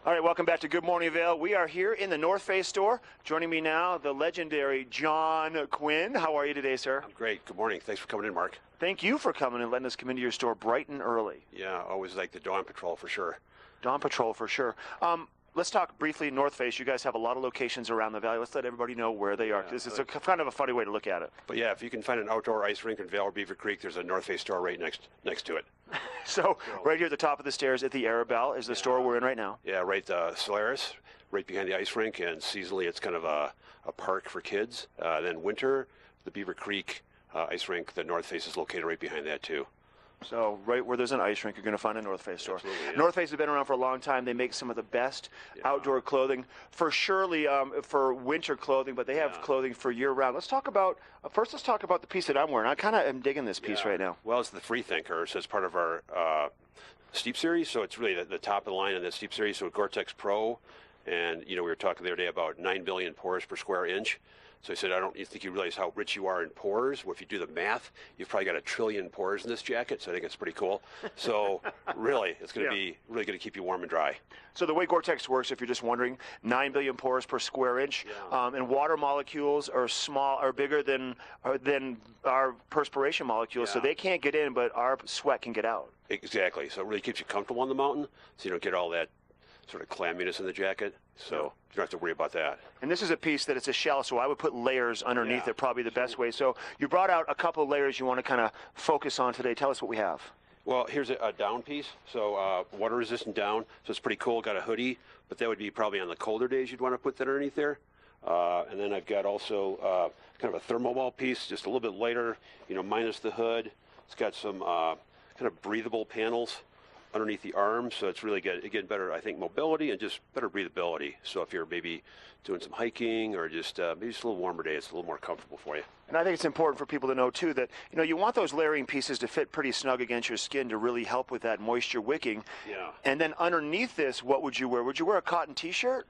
All right, welcome back to Good Morning Vail. We are here in the North Face store. Joining me now, the legendary John Quinn. How are you today, sir? I'm great. Good morning. Thanks for coming in, Mark. Thank you for coming and letting us come into your store bright and early. Yeah, always like the dawn patrol for sure. Dawn patrol for sure. Let's talk briefly North Face. You guys have a lot of locations around the valley. Let's let everybody know where they are. This is kind of a funny way to look at it. But yeah, if you can find an outdoor ice rink in Vail or Beaver Creek, there's a North Face store right next to it. So right here at the top of the stairs at the Arabelle is the store we're in right now. Yeah, right, Solaris, right behind the ice rink, and seasonally it's kind of a park for kids. Then winter, the Beaver Creek ice rink, the North Face is located right behind that too. So right where there's an ice rink, you're going to find a North Face store. Yeah. North Face has been around for a long time. They make some of the best outdoor clothing for surely for winter clothing, but they have clothing for year-round. Let's talk about first. Let's talk about the piece that I'm wearing. I kind of am digging this piece right now. Well, it's the Freethinker, so it's part of our Steep series. So it's really the top of the line in the Steep series. So Gore-Tex Pro, and we were talking the other day about 9 billion pores per square inch. So I said, I don't think you realize how rich you are in pores. Well, if you do the math, you've probably got 1 trillion pores in this jacket, so I think it's pretty cool. So really, it's going to be really going to keep you warm and dry. So the way Gore-Tex works, if you're just wondering, 9 billion pores per square inch, and water molecules are bigger than our perspiration molecules, so they can't get in, but our sweat can get out. Exactly. So it really keeps you comfortable on the mountain, so you don't get all that sort of clamminess in the jacket. So you don't have to worry about that. And this is a piece that it's a shell, so I would put layers underneath it, probably the best way. So you brought out a couple of layers you want to kind of focus on today. Tell us what we have. Well, here's a down piece, so water-resistant down, so it's pretty cool. Got a hoodie, but that would be probably on the colder days you'd want to put that underneath there. And then I've got also kind of a thermal ball piece, just a little bit lighter, minus the hood. It's got some kind of breathable panels underneath the arms, so it's really good. Again, better, I think, mobility and just better breathability. So if you're maybe doing some hiking or just maybe just a little warmer day, it's a little more comfortable for you. And I think it's important for people to know too that you want those layering pieces to fit pretty snug against your skin to really help with that moisture wicking. Yeah. And then underneath this, what would you wear? Would you wear a cotton T-shirt?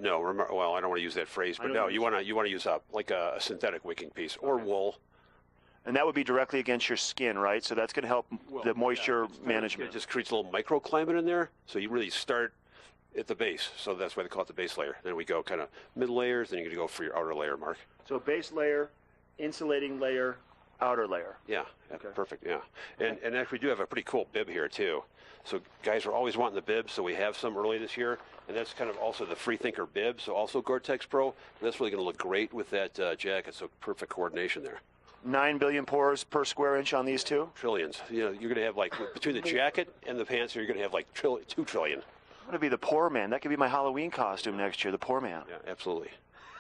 No, well, I don't want to use that phrase, but no, you want to use like a synthetic wicking piece or wool. And that would be directly against your skin, right? So that's going to help the moisture management. It just creates a little microclimate in there. So you really start at the base. So that's why they call it the base layer. Then we go kind of mid layers, then you're going to go for your outer layer, Mark. So base layer, insulating layer, outer layer. Yeah, okay. Perfect, yeah. And actually we do have a pretty cool bib here too. So guys are always wanting the bib, so we have some early this year. And that's kind of also the Freethinker bib, so also Gore-Tex Pro. And that's really going to look great with that jacket, so perfect coordination there. 9 billion pores per square inch on these two? Trillions. You're going to have between the jacket and the pants, you're going to have 2 trillion. I'm going to be the poor man. That could be my Halloween costume next year, the poor man. Yeah, absolutely.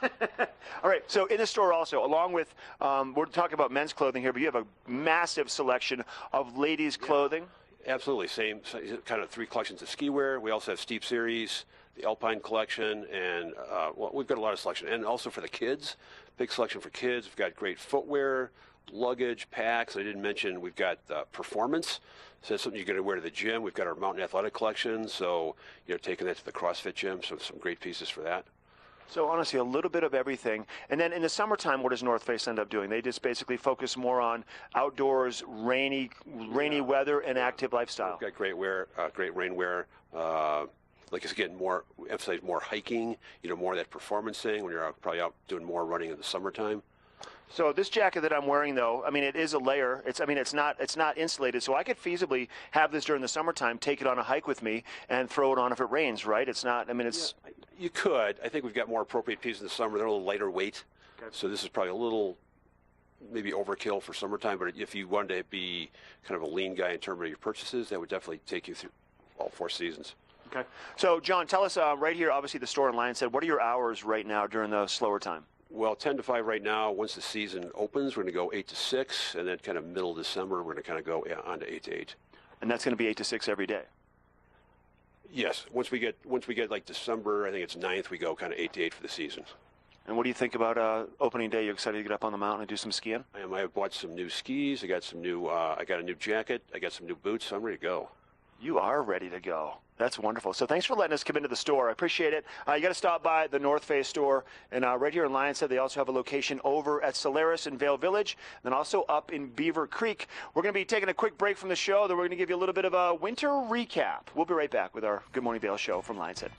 All right, so in the store also, along with, we're talking about men's clothing here, but you have a massive selection of ladies' clothing. Absolutely. Same kind of 3 collections of ski wear. We also have Steep Series, the Alpine collection, and we've got a lot of selection. And also for the kids, big selection for kids. We've got great footwear, luggage, packs. I didn't mention we've got performance. So that's something you're going to wear to the gym. We've got our mountain athletic collection, so taking that to the CrossFit gym, so some great pieces for that. So honestly, a little bit of everything. And then in the summertime, what does North Face end up doing? They just basically focus more on outdoors, rainy weather, and active lifestyle. We've got great wear, great rain wear. Like it's getting emphasize more hiking, more of that performance thing when you're probably out doing more running in the summertime. So this jacket that I'm wearing, though, I mean, it is a layer. It's not insulated, so I could feasibly have this during the summertime, take it on a hike with me, and throw it on if it rains, right? It's not. I mean, it's. Yeah, you could. I think we've got more appropriate pieces in the summer. They're a little lighter weight, so this is probably a little maybe overkill for summertime. But if you wanted to be kind of a lean guy in terms of your purchases, that would definitely take you through all 4 seasons. Okay. So, John, tell us right here, obviously the store in Lion said, what are your hours right now during the slower time? Well, 10 to 5 right now. Once the season opens, we're going to go 8 to 6, and then kind of middle of December, we're going to kind of go on to 8 to 8. And that's going to be 8 to 6 every day? Yes. Once we get like December, I think it's 9th, we go kind of 8 to 8 for the season. And what do you think about opening day? You excited to get up on the mountain and do some skiing? I have bought some new skis. I got some new. I got a new jacket. I got some new boots. So I'm ready to go. You are ready to go. That's wonderful. So thanks for letting us come into the store. I appreciate it. You got to stop by the North Face store. And right here in Lions Head, they also have a location over at Solaris in Vail Village, and then also up in Beaver Creek. We're going to be taking a quick break from the show. Then we're going to give you a little bit of a winter recap. We'll be right back with our Good Morning Vail show from Lions Head.